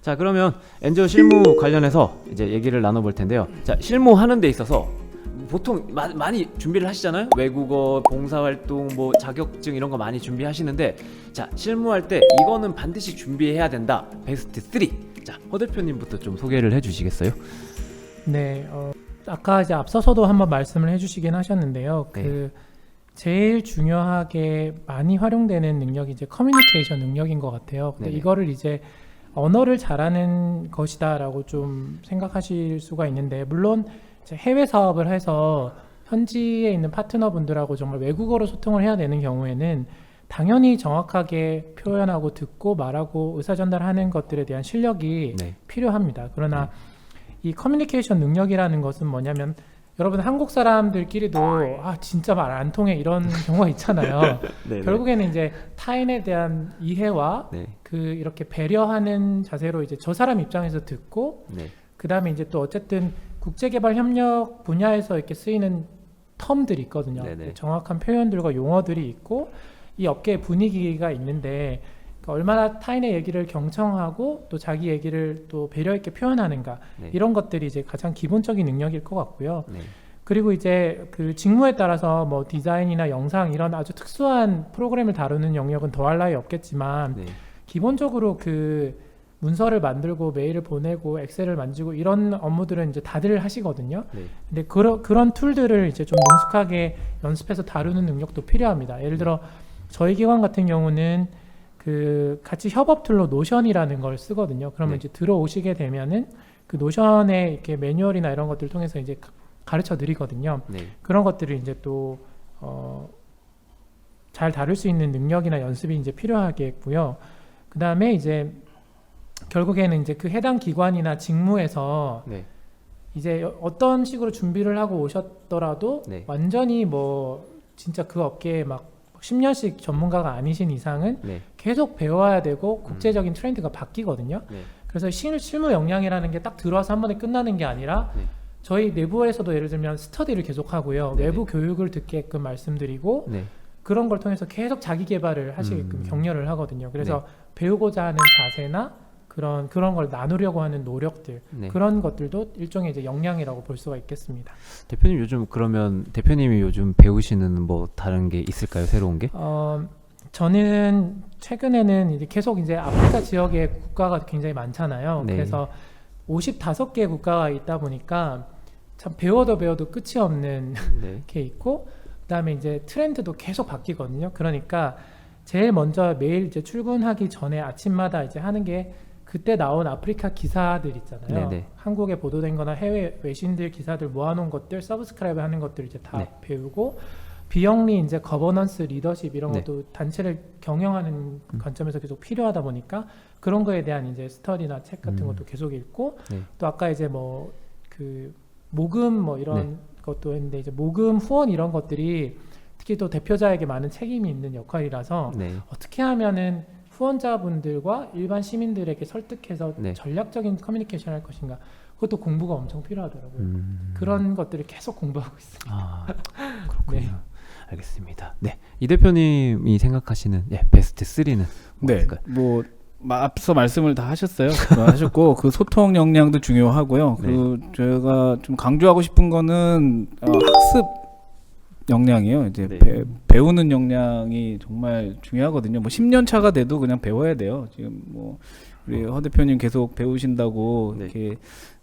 자, 그러면 엔저 실무 관련해서 이제 얘기를 나눠볼 텐데요. 자, 실무하는 데 있어서 보통 많이 준비를 하시잖아요. 외국어, 봉사활동, 뭐 자격증 이런 거 많이 준비하시는데, 자, 실무할 때 이거는 반드시 준비해야 된다. 베스트 3. 자, 허 대표님부터 좀 소개를 해주시겠어요? 네, 아까 이제 앞서서도 한번 말씀을 해주시긴 하셨는데요. 네. 제일 중요하게 많이 활용되는 능력이 이제 커뮤니케이션 능력인 것 같아요. 근데 네네. 이거를 이제 언어를 잘하는 것이다라고 좀 생각하실 수가 있는데, 물론 이제 해외 사업을 해서 현지에 있는 파트너분들하고 정말 외국어로 소통을 해야 되는 경우에는 당연히 정확하게 표현하고 듣고 말하고 의사 전달하는 것들에 대한 실력이 네. 필요합니다. 그러나 이 커뮤니케이션 능력이라는 것은 뭐냐면, 여러분 한국 사람들끼리도 진짜 말 안 통해 이런 경우가 있잖아요. 네네. 결국에는 이제 타인에 대한 이해와 네. 그 이렇게 배려하는 자세로 이제 저 사람 입장에서 듣고, 네. 그 다음에 이제 또 어쨌든 국제개발협력 분야에서 이렇게 쓰이는 텀들이 있거든요. 네네. 정확한 표현들과 용어들이 있고 이 업계의 분위기가 있는데, 그러니까 얼마나 타인의 얘기를 경청하고 또 자기 얘기를 또 배려 있게 표현하는가, 네. 이런 것들이 이제 가장 기본적인 능력일 것 같고요. 네. 그리고 이제 그 직무에 따라서 뭐 디자인이나 영상 이런 아주 특수한 프로그램을 다루는 영역은 더할 나위 없겠지만, 네. 기본적으로 그 문서를 만들고 메일을 보내고 엑셀을 만지고 이런 업무들은 이제 다들 하시거든요. 네. 근데 그런 툴들을 이제 좀 능숙하게 연습해서 다루는 능력도 필요합니다. 예를 들어 저희 기관 같은 경우는 그 같이 협업 툴로 노션이라는 걸 쓰거든요. 그러면 네. 이제 들어오시게 되면은 그 노션의 이렇게 매뉴얼이나 이런 것들 통해서 이제 가르쳐 드리거든요. 네. 그런 것들을 이제 또 잘 다룰 수 있는 능력이나 연습이 이제 필요하겠고요. 그 다음에 이제 결국에는 이제 그 해당 기관이나 직무에서 네. 이제 어떤 식으로 준비를 하고 오셨더라도 네. 완전히 뭐 진짜 그 업계에 막 10년씩 전문가가 아니신 이상은 네. 계속 배워야 되고 국제적인 트렌드가 바뀌거든요. 네. 그래서 실무 역량이라는 게 딱 들어와서 한 번에 끝나는 게 아니라 네. 저희 내부에서도 예를 들면 스터디를 계속 하고요. 네네. 외부 교육을 듣게끔 말씀드리고 네. 그런 걸 통해서 계속 자기 개발을 하시게끔 격려를 하거든요. 그래서 배우고자 하는 자세나 그런 걸 나누려고 하는 노력들, 네. 그런 것들도 일종의 이제 역량이라고 볼 수가 있겠습니다. 대표님 요즘 그러면 대표님이 요즘 배우시는 뭐 다른 게 있을까요? 새로운 게? 저는 최근에는 이제 계속 이제 아프리카 지역의 국가가 굉장히 많잖아요. 네. 그래서 55개 국가가 있다 보니까 참 배워도 끝이 없는 네. 게 있고, 그다음에 이제 트렌드도 계속 바뀌거든요. 그러니까 제일 먼저 매일 이제 출근하기 전에 아침마다 이제 하는 게 그때 나온 아프리카 기사들 있잖아요. 네네. 한국에 보도된 거나 해외 외신들 기사들 모아놓은 것들, 서브스크라이브 하는 것들 이제 다 네. 배우고, 비영리 이제 거버넌스, 리더십 이런 네. 것도 단체를 경영하는 관점에서 계속 필요하다 보니까 그런 거에 대한 이제 스터디나 책 같은 것도 계속 읽고, 네. 또 아까 이제 뭐 그 모금 뭐 이런 네. 것도 했는데, 이제 모금 후원 이런 것들이 특히 또 대표자에게 많은 책임이 있는 역할이라서 네. 어떻게 하면은 후원자분들과 일반 시민들에게 설득해서 네. 전략적인 커뮤니케이션 할 것인가, 그것도 공부가 엄청 필요하더라고요. 그런 것들을 계속 공부하고 있습니다. 아, 그렇군요. 네. 알겠습니다. 네. 이 대표님이 생각하시는 베스트 3는 네, 뭐일까요? 뭐 앞서 말씀을 다 하셨어요. 하셨고 그 소통 역량도 중요하고요. 네. 그 제가 좀 강조하고 싶은 거는 학습 역량이에요. 이제 네. 배우는 역량이 정말 중요하거든요. 뭐 10년 차가 돼도 그냥 배워야 돼요. 지금 뭐 우리 허 대표님 계속 배우신다고 네. 이렇게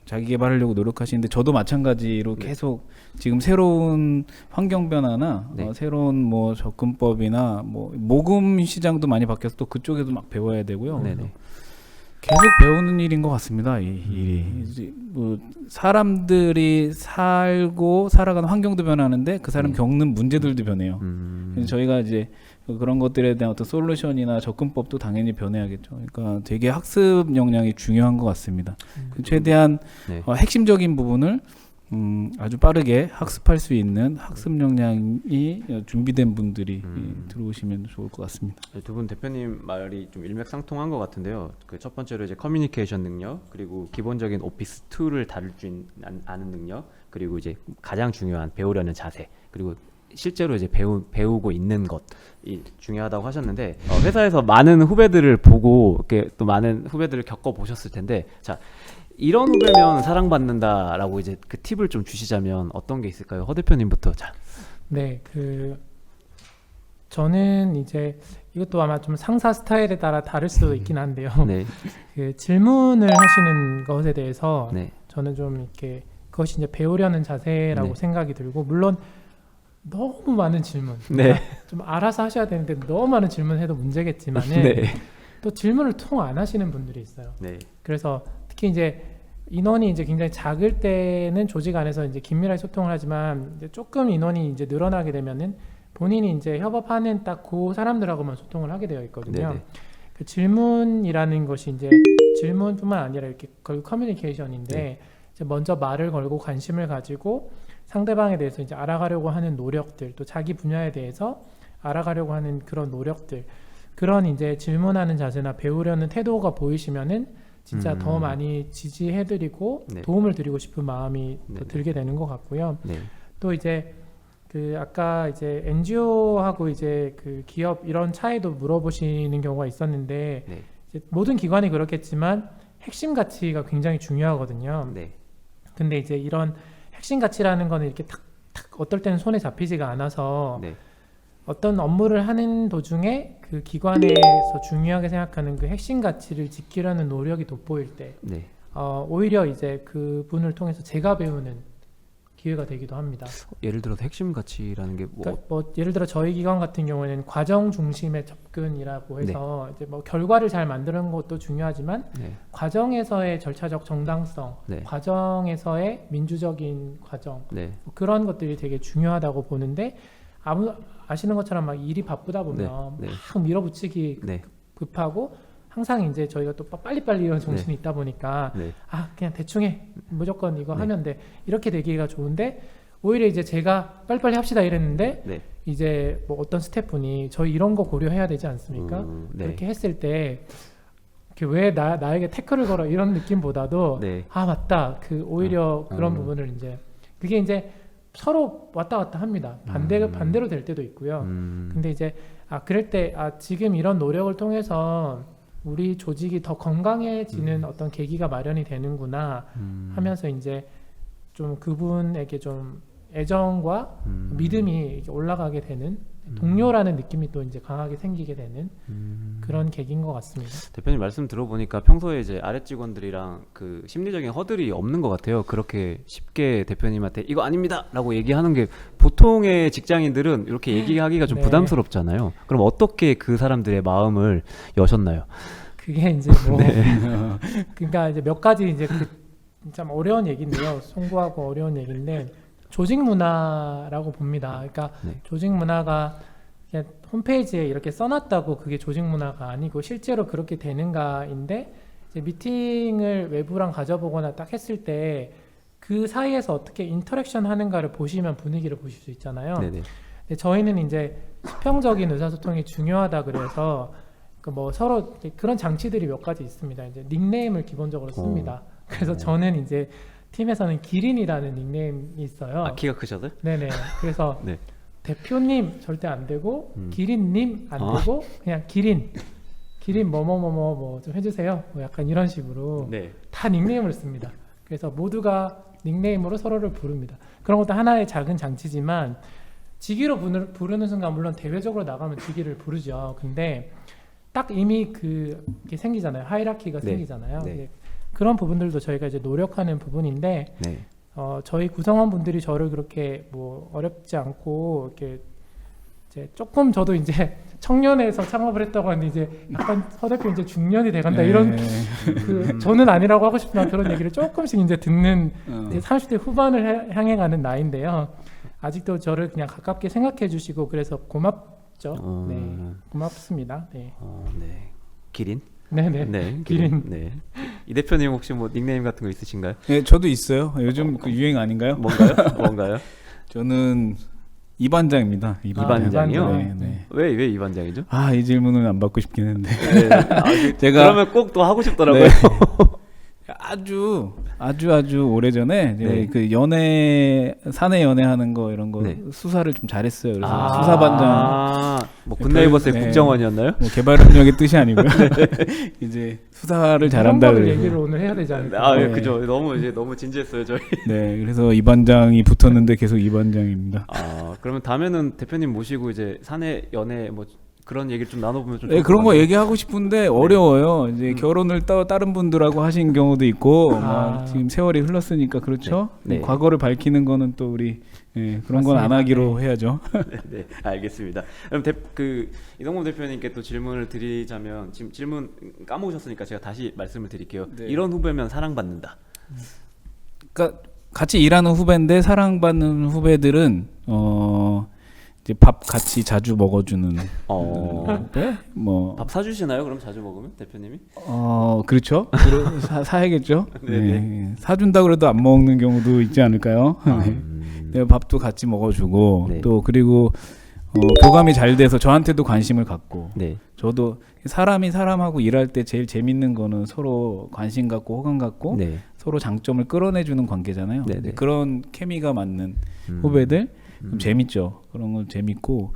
자기 개발하려고 노력하시는데 저도 마찬가지로 네. 계속 지금 새로운 환경 변화나 네. 새로운 뭐 접근법이나 뭐 모금 시장도 많이 바뀌어서 또 그쪽에도 막 배워야 되고요. 네네. 계속 배우는 일인 것 같습니다. 이 일이 이제 뭐 사람들이 살고 살아가는 환경도 변하는데 그 사람 겪는 문제들도 변해요. 그래서 저희가 이제 그런 것들에 대한 어떤 솔루션이나 접근법도 당연히 변해야겠죠. 그러니까 되게 학습 역량이 중요한 것 같습니다. 최대한 네. 핵심적인 부분을 아주 빠르게 학습할 수 있는 학습 역량이 준비된 분들이 들어오시면 좋을 것 같습니다. 두 분 대표님 말이 좀 일맥상통한 것 같은데요. 그 첫 번째로 이제 커뮤니케이션 능력, 그리고 기본적인 오피스 툴을 다룰 줄 아는 능력, 그리고 이제 가장 중요한 배우려는 자세, 그리고 실제로 이제 배우고 있는 것이 중요하다고 하셨는데 회사에서 많은 후배들을 보고 이렇게 또 많은 후배들을 겪어 보셨을 텐데 자 이런 후배면 사랑받는다라고 이제 그 팁을 좀 주시자면 어떤 게 있을까요? 허 대표님부터. 자. 네, 저는 이제 이것도 아마 좀 상사 스타일에 따라 다를 수도 있긴 한데요. 네. 그 질문을 하시는 것에 대해서 네. 저는 좀 이렇게 그것이 이제 배우려는 자세라고 네. 생각이 들고 물론 너무 많은 질문, 네. 좀 알아서 하셔야 되는데 너무 많은 질문해도 문제겠지만은 네. 또 질문을 통 안 하시는 분들이 있어요. 네. 그래서 특히 이제 인원이 이제 굉장히 작을 때는 조직 안에서 이제 긴밀하게 소통을 하지만 이제 조금 인원이 이제 늘어나게 되면은 본인이 이제 협업하는 딱 그 사람들하고만 소통을 하게 되어 있거든요. 네네. 그 질문이라는 것이 이제 질문뿐만 아니라 이렇게 결국 커뮤니케이션인데 네. 이제 먼저 말을 걸고 관심을 가지고 상대방에 대해서 이제 알아가려고 하는 노력들, 또 자기 분야에 대해서 알아가려고 하는 그런 노력들, 그런 이제 질문하는 자세나 배우려는 태도가 보이시면은 진짜 더 많이 지지해드리고 네. 도움을 드리고 싶은 마음이 또 네네. 들게 되는 것 같고요. 네. 또 이제 그 아까 이제 NGO하고 이제 그 기업 이런 차이도 물어보시는 경우가 있었는데 네. 이제 모든 기관이 그렇겠지만 핵심 가치가 굉장히 중요하거든요. 네. 근데 이제 이런 핵심 가치라는 거는 이렇게 탁탁 어떨 때는 손에 잡히지가 않아서 네. 어떤 업무를 하는 도중에 그 기관에서 중요하게 생각하는 그 핵심 가치를 지키려는 노력이 돋보일 때 네. 오히려 이제 그 분을 통해서 제가 배우는 기회가 되기도 합니다. 예를 들어서 핵심 가치라는 게 뭐 그러니까 뭐 예를 들어 저희 기관 같은 경우에는 과정 중심의 접근이라고 해서 이제 뭐 결과를 잘 만드는 것도 중요하지만 네. 과정에서의 절차적 정당성, 네. 과정에서의 민주적인 과정 네. 뭐 그런 것들이 되게 중요하다고 보는데 아시는 것처럼 막 일이 바쁘다 보면 네. 네. 막 밀어붙이기 네. 급하고 항상 이제 저희가 또 빨리빨리 이런 정신이 있다 보니까 네. 그냥 대충 해 무조건 이거 네. 하면 돼 이렇게 되기가 좋은데 오히려 이제 제가 빨리빨리 합시다 이랬는데 네. 이제 뭐 어떤 스태프분이 저희 이런 거 고려해야 되지 않습니까? 네. 그렇게 했을 때 왜 나에게 태클을 걸어 이런 느낌보다도 네. 맞다 그 오히려 그런 음. 부분을 이제 그게 이제 서로 왔다 갔다 합니다. 반대로 될 때도 있고요. 근데 이제 그럴 때 지금 이런 노력을 통해서 우리 조직이 더 건강해지는 어떤 계기가 마련이 되는구나 하면서 이제 좀 그분에게 좀 애정과 믿음이 이렇게 올라가게 되는 동료라는 느낌이 또 이제 강하게 생기게 되는 그런 계기인 것 같습니다. 대표님 말씀 들어보니까 평소에 이제 아래 직원들이랑 그 심리적인 허들이 없는 것 같아요. 그렇게 쉽게 대표님한테 이거 아닙니다라고 얘기하는 게 보통의 직장인들은 이렇게 얘기하기가 좀 네. 부담스럽잖아요. 그럼 어떻게 그 사람들의 마음을 여셨나요? 그게 이제 뭐 그러니까 이제 몇 가지 이제 참 어려운 얘기인데요. 송구하고 어려운 얘기인데 조직 문화라고 봅니다. 그러니까 네. 조직 문화가 그냥 홈페이지에 이렇게 써놨다고 그게 조직 문화가 아니고 실제로 그렇게 되는가인데 이제 미팅을 외부랑 가져보거나 딱 했을 때 그 사이에서 어떻게 인터랙션 하는가를 보시면 분위기를 보실 수 있잖아요. 네네. 근데 저희는 이제 수평적인 의사소통이 중요하다 그래서 뭐 서로 그런 장치들이 몇 가지 있습니다. 이제 닉네임을 기본적으로 씁니다. 그래서 저는 이제 팀에서는 기린이라는 닉네임이 있어요. 키가 크셔도? 네네. 그래서 네. 대표님 절대 안 되고 기린님 안 되고 그냥 기린 뭐뭐뭐뭐 좀 해주세요. 뭐 약간 이런 식으로 네. 다 닉네임을 씁니다. 그래서 모두가 닉네임으로 서로를 부릅니다. 그런 것도 하나의 작은 장치지만 직위로 부르는 순간 물론 대외적으로 나가면 직위를 부르죠. 근데 딱 이미 그게 생기잖아요. 하이라키가 네. 생기잖아요. 네. 그런 부분들도 저희가 이제 노력하는 부분인데 네. 저희 구성원분들이 저를 그렇게 뭐 어렵지 않고 이렇게 이제 조금 저도 이제 청년에서 창업을 했다고 하는데 이제 약간 허 대표 이제 중년이 돼간다 이런 저는 아니라고 하고 싶지만 그런 얘기를 조금씩 이제 듣는 이제 30대 후반을 향해 가는 나이인데요. 아직도 저를 그냥 가깝게 생각해 주시고 그래서 고맙죠. 네, 고맙습니다. 네. 네. 기린? 네네. 네. 기린. 네. 이 대표님 혹시 뭐 닉네임 같은 거 있으신가요? 네, 저도 있어요. 요즘 그 유행 아닌가요? 뭔가요? 저는 이반장입니다. 이반장이요? 네, 네. 왜 이반장이죠? 이 질문은 안 받고 싶긴 했는데. 네. 제가 그러면 꼭 또 하고 싶더라고요. 네. 아주 아주 오래전에 이제 네. 그 연애 사내 연애하는 거 이런 거 네. 수사를 좀 잘했어요. 그래서 수사반장 뭐 굿네이버스의 네. 국정원이었나요? 뭐 개발협력의 뜻이 아니고요. 이제 수사를 잘한다 이런 거를 그래서. 얘기를 오늘 해야 되지 않을까? 아, 예, 네. 그죠. 너무 진지했어요, 저희. 네, 그래서 이 반장이 붙었는데 계속 이 반장입니다. 아, 그러면 다음에는 대표님 모시고 이제 사내 연애 뭐 그런 얘기를 좀 나눠보면 좀 네, 좋을 그런 것 거 같아요. 얘기하고 싶은데 어려워요. 이제 결혼을 다른 분들하고 하신 경우도 있고 막 지금 세월이 흘렀으니까 그렇죠. 네. 네. 과거를 밝히는 거는 또 우리 그런 건 안 맞습니다. 하기로 해야죠. 네, 알겠습니다. 그럼 이동범 대표님께 또 질문을 드리자면 지금 질문 까먹으셨으니까 제가 다시 말씀을 드릴게요. 네. 이런 후배면 사랑받는다. 그러니까 같이 일하는 후배인데 사랑받는 후배들은 이제 밥 같이 자주 먹어주는 후배? 뭐 밥 사주시나요? 그럼 자주 먹으면 대표님이? 그렇죠. 사야겠죠. 네네. 네. 사준다 그래도 안 먹는 경우도 있지 않을까요? 네, 밥도 같이 먹어주고 네. 또 그리고 교감이 잘 돼서 저한테도 관심을 갖고 네. 저도 사람이 사람하고 일할 때 제일 재밌는 거는 서로 관심 갖고 호감 갖고 네. 서로 장점을 끌어내주는 관계잖아요. 네네. 그런 케미가 맞는 후배들 좀 재밌죠. 그런 건 재밌고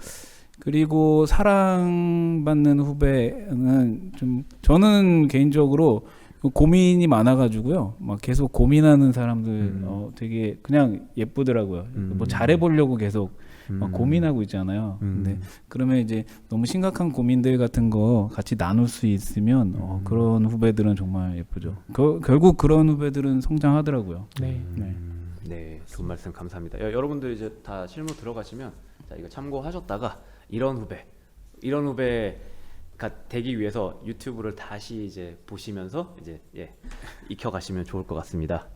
그리고 사랑받는 후배는 좀 저는 개인적으로 고민이 많아가지고요. 막 계속 고민하는 사람들 되게 그냥 예쁘더라고요. 뭐 잘해보려고 계속 막 고민하고 있잖아요. 근데 그러면 이제 너무 심각한 고민들 같은 거 같이 나눌 수 있으면 그런 후배들은 정말 예쁘죠. 결국 그런 후배들은 성장하더라고요. 네. 네, 좋은 말씀 감사합니다. 여러분들 이제 다 실무 들어가시면 자, 이거 참고하셨다가 이런 후배가 되기 위해서 유튜브를 다시 이제 보시면서 이제 익혀가시면 좋을 것 같습니다.